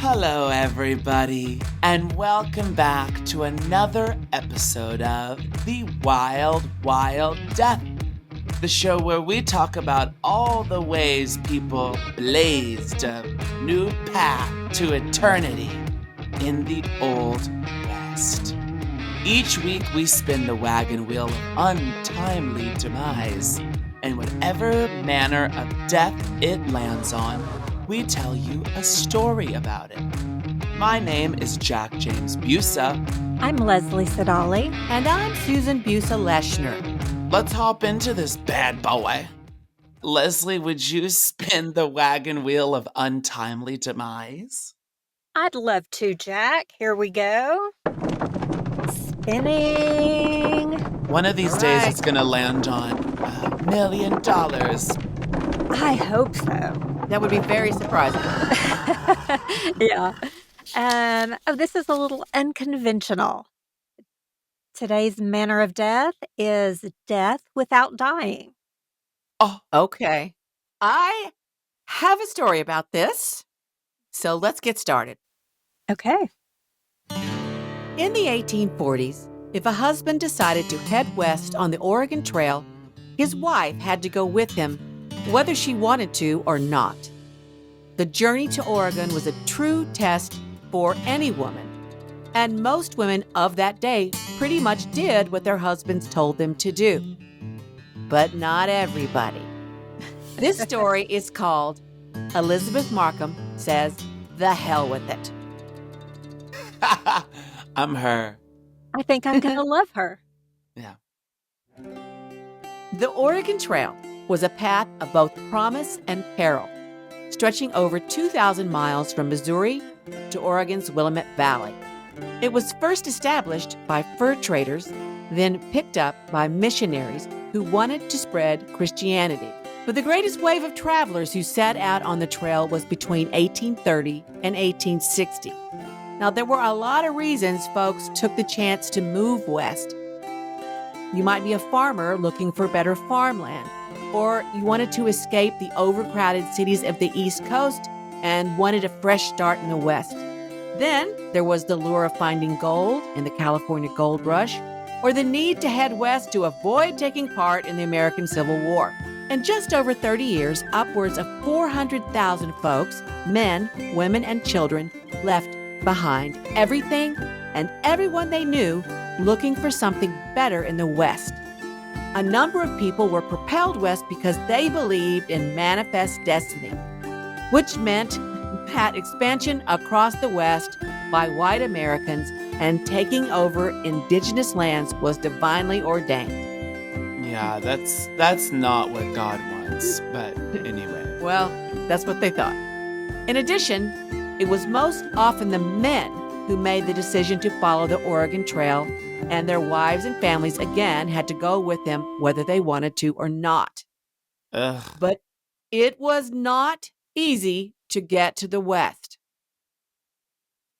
Hello, everybody, and welcome back to another episode of The Wild, Wild Death, the show where we talk about all the ways people blazed a new path to eternity in the Old West. Each week, we spin the wagon wheel of untimely demise, and whatever manner of death it lands on, we tell you a story about it. My name is Jack James Busa. I'm Leslie Sidali. And I'm Susan Busa-Leshner. Let's hop into this bad boy. Leslie, would you spin the wagon wheel of untimely demise? I'd love to, Jack. Here we go. Spinning. One of these days it's going to land on $1 million. I hope so. That would be very surprising. Yeah. This is a little unconventional. Today's manner of death is death without dying. Oh, Okay. I have a story about this. So let's get started. Okay. In the 1840s, if a husband decided to head west on the Oregon Trail, his wife had to go with him, whether she wanted to or not. The journey to Oregon was a true test for any woman, and most women of that day pretty much did what their husbands told them to do. But not everybody. This story is called Elizabeth Markham Says the Hell with It. I'm her. I think I'm going to love her. Yeah. The Oregon Trail was a path of both promise and peril, stretching over 2,000 miles from Missouri to Oregon's Willamette Valley. It was first established by fur traders, then picked up by missionaries who wanted to spread Christianity. But the greatest wave of travelers who set out on the trail was between 1830 and 1860. Now, there were a lot of reasons folks took the chance to move west. You might be a farmer looking for better farmland, or you wanted to escape the overcrowded cities of the East Coast and wanted a fresh start in the West. Then there was the lure of finding gold in the California Gold Rush, or the need to head west to avoid taking part in the American Civil War. In just over 30 years, upwards of 400,000 folks, men, women, and children, left behind everything and everyone they knew, looking for something better in the West. A number of people were propelled west because they believed in manifest destiny, which meant that expansion across the West by white Americans and taking over indigenous lands was divinely ordained. Yeah, that's not what God wants, but anyway. Well, that's what they thought. In addition, it was most often the men who made the decision to follow the Oregon Trail, and their wives and families again had to go with them whether they wanted to or not. Ugh. But it was not easy to get to the West.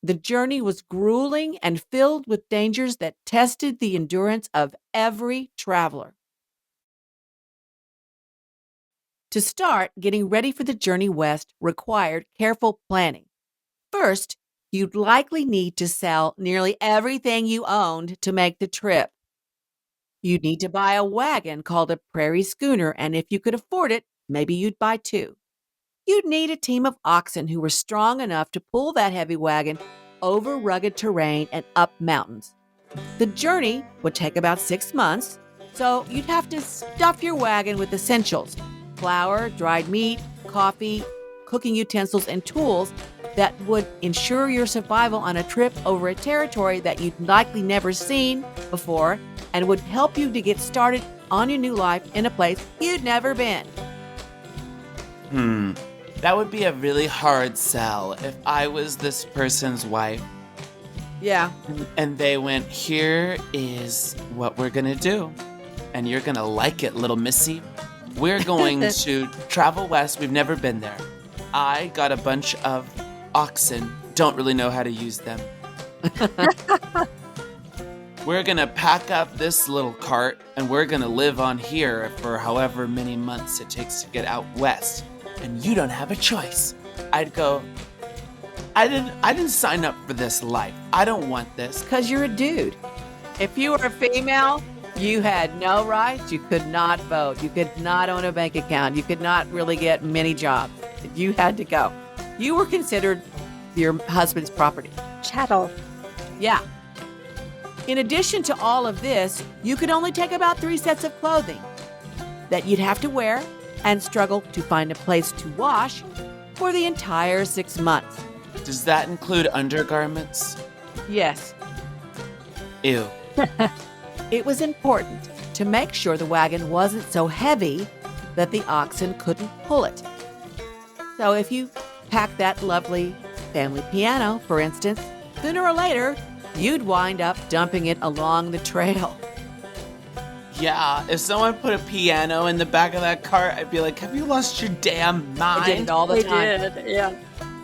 The journey was grueling and filled with dangers that tested the endurance of every traveler. To start, getting ready for the journey west required careful planning. First, you'd likely need to sell nearly everything you owned to make the trip. You'd need to buy a wagon called a prairie schooner, and if you could afford it, maybe you'd buy two. You'd need a team of oxen who were strong enough to pull that heavy wagon over rugged terrain and up mountains. The journey would take about 6 months, so you'd have to stuff your wagon with essentials: flour, dried meat, coffee, cooking utensils, and tools that would ensure your survival on a trip over a territory that you'd likely never seen before and would help you to get started on your new life in a place you'd never been. That would be a really hard sell if I was this person's wife Yeah. and they went, here is what we're gonna do. And you're gonna like it, little missy. We're going to travel west. We've never been there. I got a bunch of oxen. Don't really know how to use them. We're gonna pack up this little cart and we're gonna live on here for however many months it takes to get out west. And you don't have a choice. I'd go, I didn't sign up for this life. I don't want this. Because you're a dude. If you were a female, you had no rights. You could not vote. You could not own a bank account. You could not really get many jobs. You had to go. You were considered your husband's property. Chattel. Yeah. In addition to all of this, you could only take about 3 sets of clothing that you'd have to wear and struggle to find a place to wash for the entire 6 months. Does that include undergarments? Yes. Ew. It was important to make sure the wagon wasn't so heavy that the oxen couldn't pull it. So if you packed that lovely family piano, for instance, sooner or later, you'd wind up dumping it along the trail. Yeah, if someone put a piano in the back of that cart, I'd be like, have you lost your damn mind? They did it all the time. did, yeah.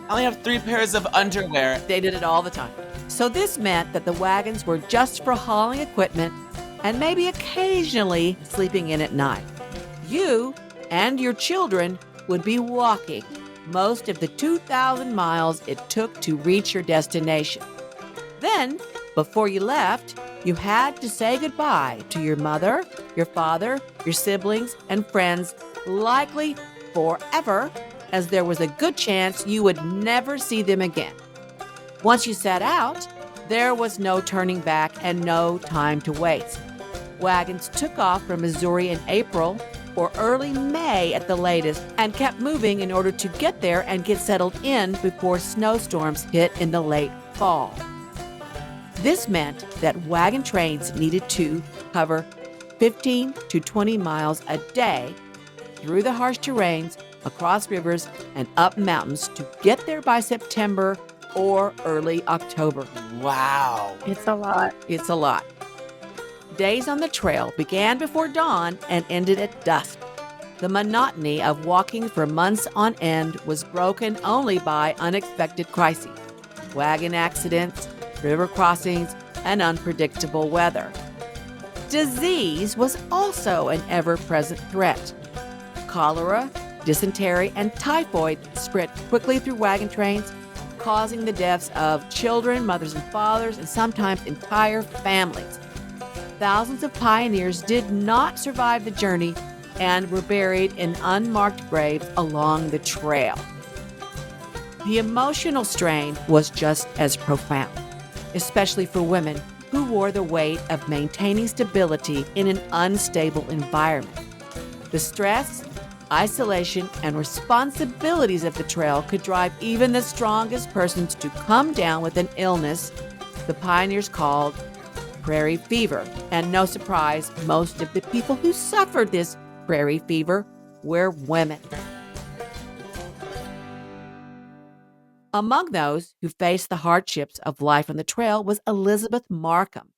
I only have 3 pairs of underwear. They did it all the time. So this meant that the wagons were just for hauling equipment and maybe occasionally sleeping in at night. You and your children would be walking most of the 2,000 miles it took to reach your destination. Then, before you left, you had to say goodbye to your mother, your father, your siblings, and friends, likely forever, as there was a good chance you would never see them again. Once you set out, there was no turning back and no time to waste. Wagons took off from Missouri in April or early May at the latest and kept moving in order to get there and get settled in before snowstorms hit in the late fall. This meant that wagon trains needed to cover 15 to 20 miles a day through the harsh terrains, across rivers, and up mountains to get there by September or early October. Wow. It's a lot. It's a lot. Days on the trail began before dawn and ended at dusk. The monotony of walking for months on end was broken only by unexpected crises, wagon accidents, river crossings, and unpredictable weather. Disease was also an ever-present threat. Cholera, dysentery, and typhoid spread quickly through wagon trains, causing the deaths of children, mothers and fathers, and sometimes entire families. Thousands of pioneers did not survive the journey and were buried in unmarked graves along the trail. The emotional strain was just as profound, especially for women who wore the weight of maintaining stability in an unstable environment. The stress, isolation, and responsibilities of the trail could drive even the strongest persons to come down with an illness the pioneers called prairie fever. And no surprise, most of the people who suffered this prairie fever were women. Among those who faced the hardships of life on the trail was Elizabeth Markham,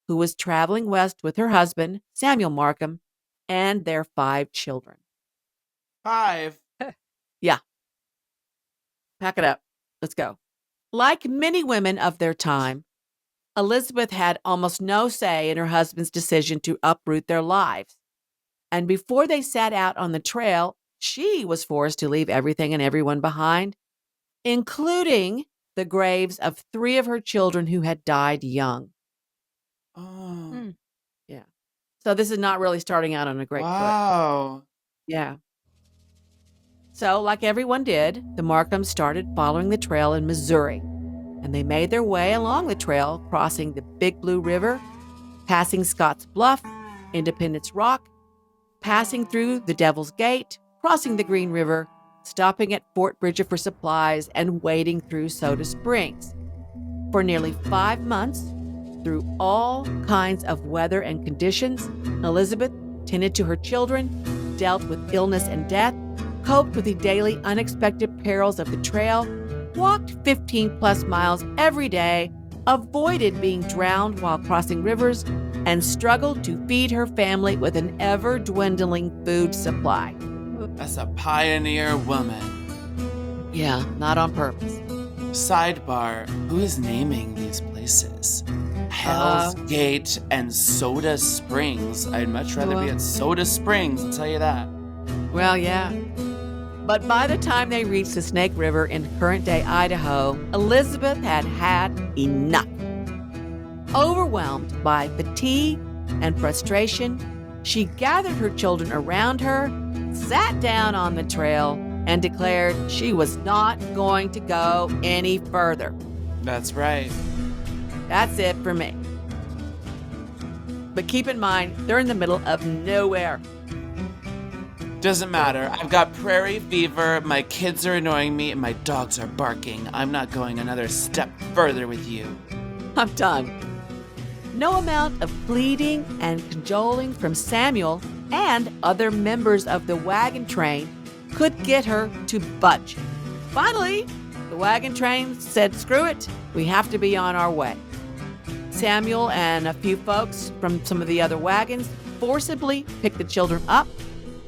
who was traveling west with her husband, Samuel Markham, and their 5 children. 5. Yeah. Pack it up. Let's go. Like many women of their time, Elizabeth had almost no say in her husband's decision to uproot their lives. And before they set out on the trail, she was forced to leave everything and everyone behind, including the graves of 3 of her children who had died young. Oh. Yeah. So this is not really starting out on a great foot. Wow. Yeah. So, like everyone did, the Markhams started following the trail in Missouri, and they made their way along the trail, crossing the Big Blue River, passing Scotts Bluff, Independence Rock, passing through the Devil's Gate, crossing the Green River, stopping at Fort Bridger for supplies, and wading through Soda Springs. For nearly 5 months, through all kinds of weather and conditions, Elizabeth tended to her children, dealt with illness and death, coped with the daily unexpected perils of the trail, walked 15-plus miles every day, avoided being drowned while crossing rivers, and struggled to feed her family with an ever-dwindling food supply. That's a pioneer woman. Yeah, not on purpose. Sidebar, who is naming these places? Hell's Gate and Soda Springs. I'd much rather be at Soda Springs, I'll tell you that. Well, yeah. But by the time they reached the Snake River in current-day Idaho, Elizabeth had had enough. Overwhelmed by fatigue and frustration, she gathered her children around her, sat down on the trail, and declared she was not going to go any further. That's right. That's it for me. But keep in mind, they're in the middle of nowhere. Doesn't matter. I've got prairie fever, my kids are annoying me, and my dogs are barking. I'm not going another step further with you. I'm done. No amount of pleading and cajoling from Samuel and other members of the wagon train could get her to budge. Finally, the wagon train said, "Screw it, we have to be on our way." Samuel and a few folks from some of the other wagons forcibly picked the children up,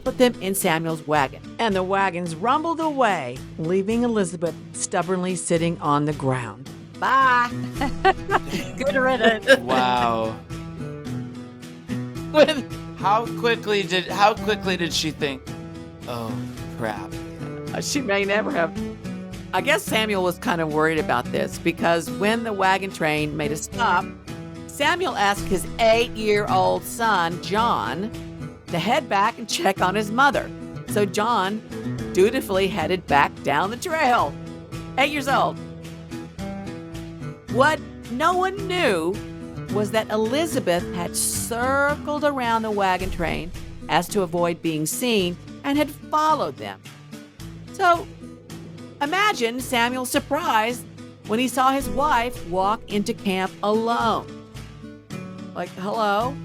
put them in Samuel's wagon, and the wagons rumbled away, leaving Elizabeth stubbornly sitting on the ground. Bye. Good riddance. Wow. How quickly did she think, "Oh, crap"? She may never have. I guess Samuel was kind of worried about this because when the wagon train made a stop, Samuel asked his 8-year-old son, John, to head back and check on his mother. So John dutifully headed back down the trail. 8 years old. What no one knew was that Elizabeth had circled around the wagon train as to avoid being seen and had followed them. So imagine Samuel's surprise when he saw his wife walk into camp alone. Like, hello?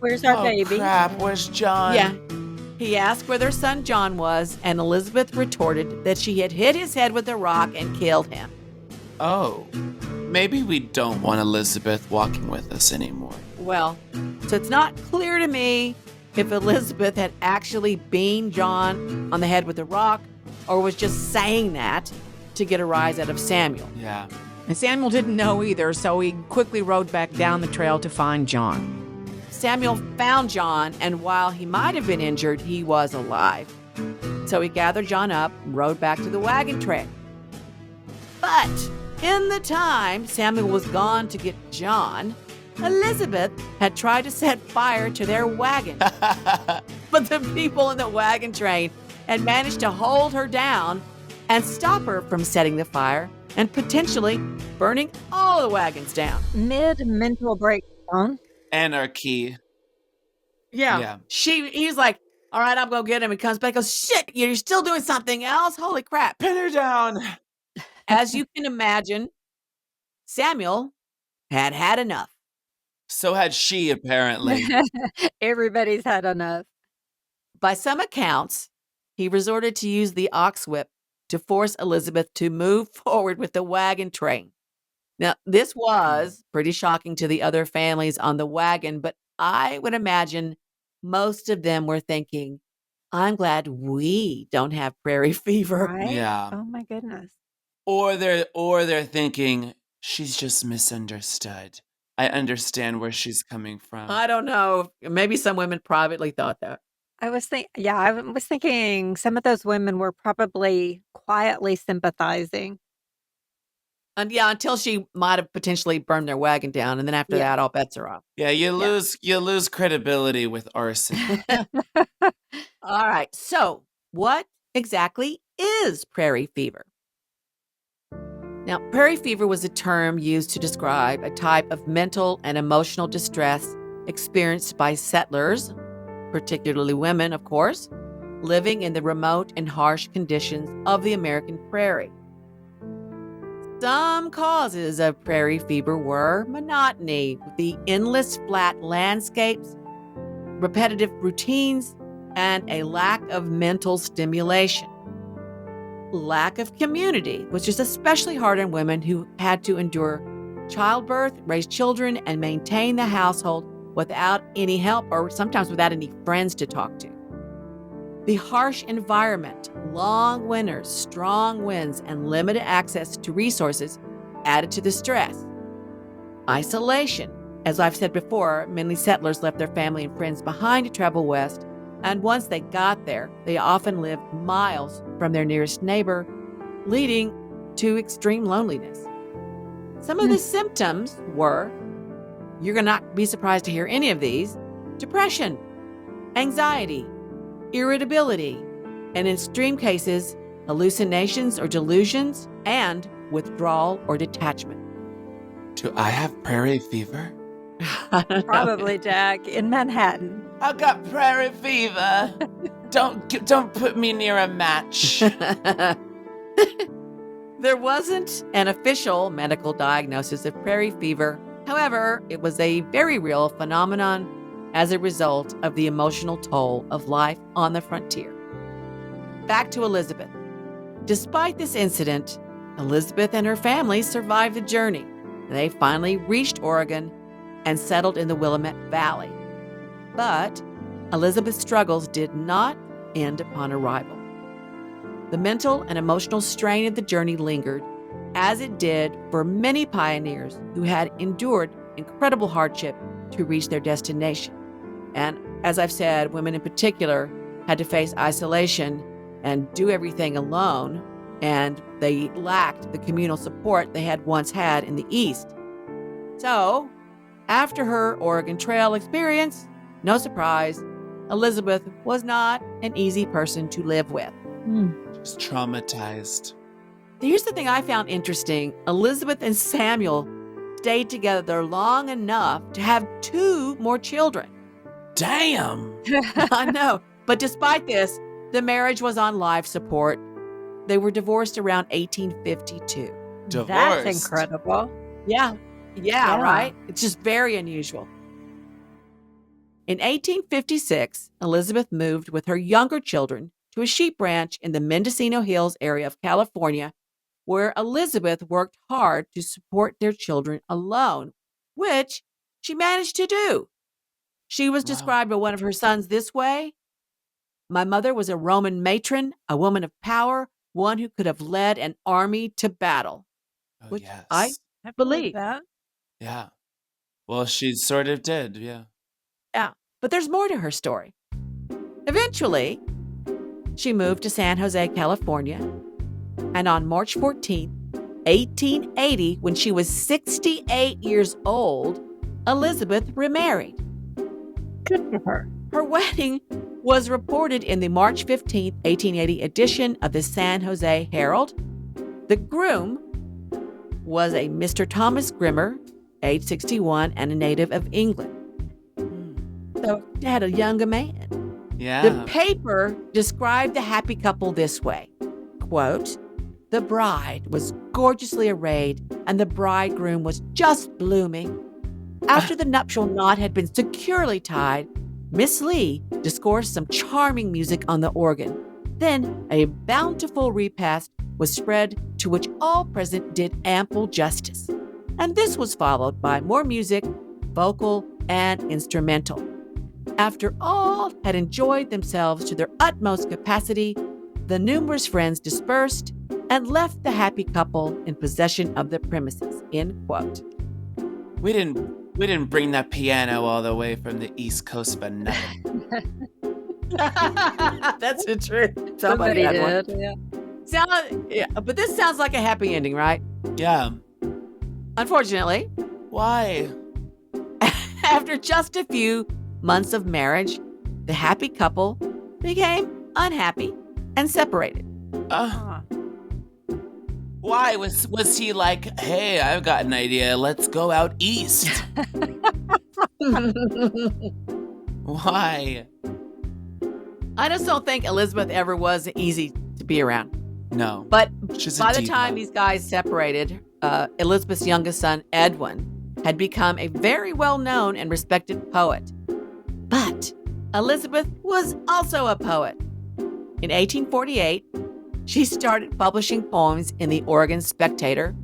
Where's our Oh, baby? crap. Where's John? Yeah. He asked where their son John was, and Elizabeth retorted that she had hit his head with a rock and killed him. Oh, maybe we don't want Elizabeth walking with us anymore. Well, so it's not clear to me if Elizabeth had actually beamed John on the head with a rock or was just saying that to get a rise out of Samuel. Yeah. And Samuel didn't know either, so he quickly rode back down the trail to find John. Samuel found John, and while he might have been injured, he was alive. So he gathered John up and rode back to the wagon train. But in the time Samuel was gone to get John, Elizabeth had tried to set fire to their wagon. But the people in the wagon train had managed to hold her down and stop her from setting the fire and potentially burning all the wagons down. Mid-mental breakdown. Anarchy. Yeah. He's like, all right, I'm going to get him. He comes back and goes, shit, you're still doing something else? Holy crap. Pin her down. As you can imagine, Samuel had had enough. So had she, apparently. Everybody's had enough. By some accounts, he resorted to use the ox whip to force Elizabeth to move forward with the wagon train. Now, this was pretty shocking to the other families on the wagon, but I would imagine most of them were thinking, I'm glad we don't have prairie fever. Right? Yeah. Oh my goodness. Or they're thinking, she's just misunderstood. I understand where she's coming from. I don't know. Maybe some women privately thought that. I was thinking some of those women were probably quietly sympathizing. And yeah, until she might have potentially burned their wagon down, and then after that, all bets are off. Yeah, you lose credibility with arson. All right. So, what exactly is prairie fever? Now, prairie fever was a term used to describe a type of mental and emotional distress experienced by settlers, particularly women, of course, living in the remote and harsh conditions of the American prairie. Some causes of prairie fever were monotony, with the endless flat landscapes, repetitive routines, and a lack of mental stimulation. Lack of community, which is especially hard on women who had to endure childbirth, raise children, and maintain the household without any help or sometimes without any friends to talk to. The harsh environment, long winters, strong winds, and limited access to resources added to the stress. Isolation. As I've said before, many settlers left their family and friends behind to travel west And once they got there, they often lived miles from their nearest neighbor, leading to extreme loneliness. Some of the symptoms were, you're going to not be surprised to hear any of these, depression, anxiety, irritability, and in extreme cases, hallucinations or delusions, and withdrawal or detachment. Do I have prairie fever? Probably, Jack, in Manhattan. I got prairie fever. Don't put me near a match. There wasn't an official medical diagnosis of prairie fever. However, it was a very real phenomenon as a result of the emotional toll of life on the frontier. Back to Elizabeth. Despite this incident, Elizabeth and her family survived the journey. They finally reached Oregon and settled in the Willamette Valley. But Elizabeth's struggles did not end upon arrival. The mental and emotional strain of the journey lingered, as it did for many pioneers who had endured incredible hardship to reach their destination. And as I've said, women in particular had to face isolation and do everything alone, and they lacked the communal support they had once had in the East. So, after her Oregon Trail experience, no surprise, Elizabeth was not an easy person to live with. She's traumatized. Here's the thing I found interesting. Elizabeth and Samuel stayed together long enough to have 2 more children. Damn. I know. But despite this, the marriage was on life support. They were divorced around 1852. Divorced. That's incredible. Yeah, right? It's just very unusual. In 1856, Elizabeth moved with her younger children to a sheep ranch in the Mendocino Hills area of California, where Elizabeth worked hard to support their children alone, which she managed to do. She was described by one of her sons this way: "My mother was a Roman matron, a woman of power, one who could have led an army to battle." Oh, Which yes. I believe. that. Yeah. Well, she sort of did, yeah. Yeah, but there's more to her story. Eventually, she moved to San Jose, California, and on March 14th, 1880, when she was 68 years old, Elizabeth remarried. Good for her. Her wedding was reported in the March 15th, 1880 edition of the San Jose Herald. The groom was a Mr. Thomas Grimmer, age 61, and a native of England. So they had a younger man. Yeah. The paper described the happy couple this way, quote, "The bride was gorgeously arrayed and the bridegroom was just blooming. After the nuptial knot had been securely tied, Miss Lee discoursed some charming music on the organ. Then a bountiful repast was spread to which all present did ample justice. And this was followed by more music, vocal and instrumental. After all had enjoyed themselves to their utmost capacity, the numerous friends dispersed and left the happy couple in possession of the premises." End quote. We didn't bring that piano all the way from the East Coast for nothing. That's the truth. Somebody had did. one. Yeah, but this sounds like a happy ending, right? Yeah. Unfortunately, Why? after just a few months of marriage, the happy couple became unhappy and separated. Why? Was he like, hey, I've got an idea. Let's go out east? Why? I just don't think Elizabeth ever was easy to be around. No. But She's a by the diva. time these guys separated, Elizabeth's youngest son, Edwin, had become a very well-known and respected poet. But Elizabeth was also a poet. In 1848, she started publishing poems in the Oregon Spectator,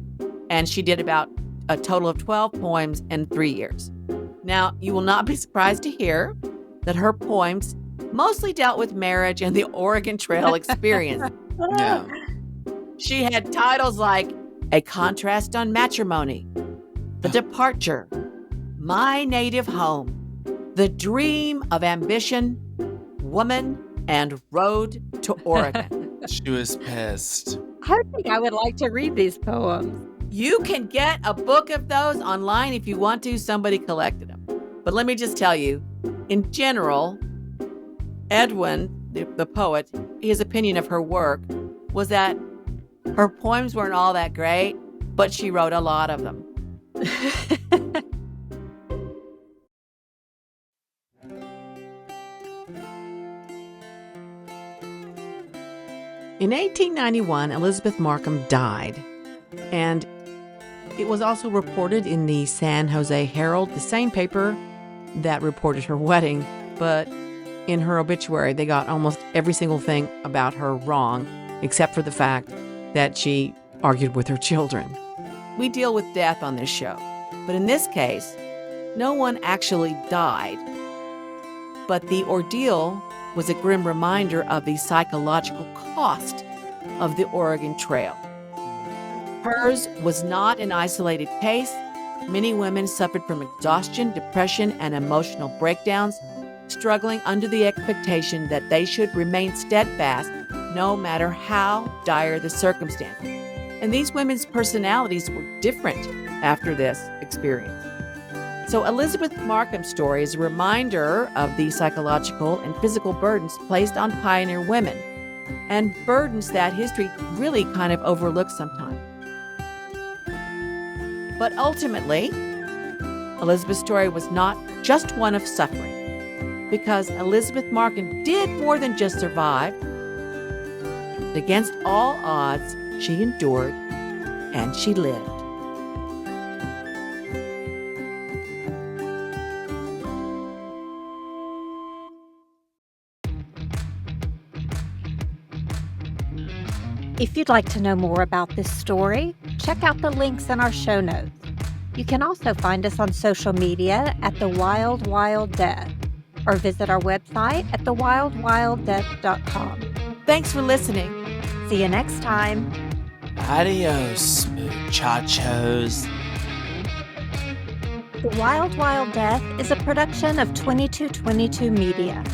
and she did about a total of 12 poems in 3 years. Now, you will not be surprised to hear that her poems mostly dealt with marriage and the Oregon Trail experience. Yeah. She had titles like A Contrast on Matrimony, The Departure, My Native Home, The Dream of Ambition, woman and rode to Oregon. She was pissed. I think I would like to read these poems. You can get a book of those online if you want to. Somebody collected them. But let me just tell you, in general, Edwin, the poet, his opinion of her work was that her poems weren't all that great, but she wrote a lot of them. In 1891, Elizabeth Markham died, and it was also reported in the San Jose Herald, the same paper that reported her wedding, but in her obituary, they got almost every single thing about her wrong, except for the fact that she argued with her children. We deal with death on this show, but in this case, no one actually died. But the ordeal was a grim reminder of the psychological cost of the Oregon Trail. Hers was not an isolated case. Many women suffered from exhaustion, depression, and emotional breakdowns, struggling under the expectation that they should remain steadfast no matter how dire the circumstances. And these women's personalities were different after this experience. So Elizabeth Markham's story is a reminder of the psychological and physical burdens placed on pioneer women, and burdens that history really kind of overlooks sometimes. But ultimately, Elizabeth's story was not just one of suffering, because Elizabeth Markham did more than just survive. Against all odds, she endured and she lived. If you'd like to know more about this story, check out the links in our show notes. You can also find us on social media at The Wild Wild Death, or visit our website at thewildwilddeath.com. Thanks for listening. See you next time. Adios, muchachos. The Wild Wild Death is a production of 2222 Media.